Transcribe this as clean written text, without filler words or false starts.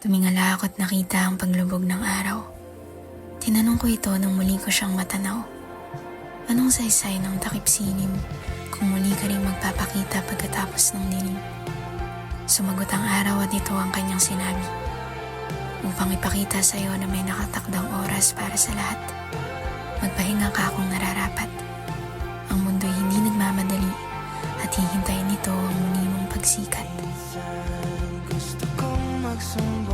Tumingala ako at nakita ang paglubog ng araw. Tinanong ko ito nang muli ko siyang matanaw. Anong saysay ng takip silim kung muli ka ring magpapakita pagkatapos ng dilim? Sumagot ang araw at ito ang kanyang sinabi. Upang ipakita sa iyo na may nakatakdang oras para sa lahat, magpahinga ka kung nararapat. Ang mundo'y hindi nagmamadali at hihintayin nito ang muli mong pagsikat. Gusto kong magsumbong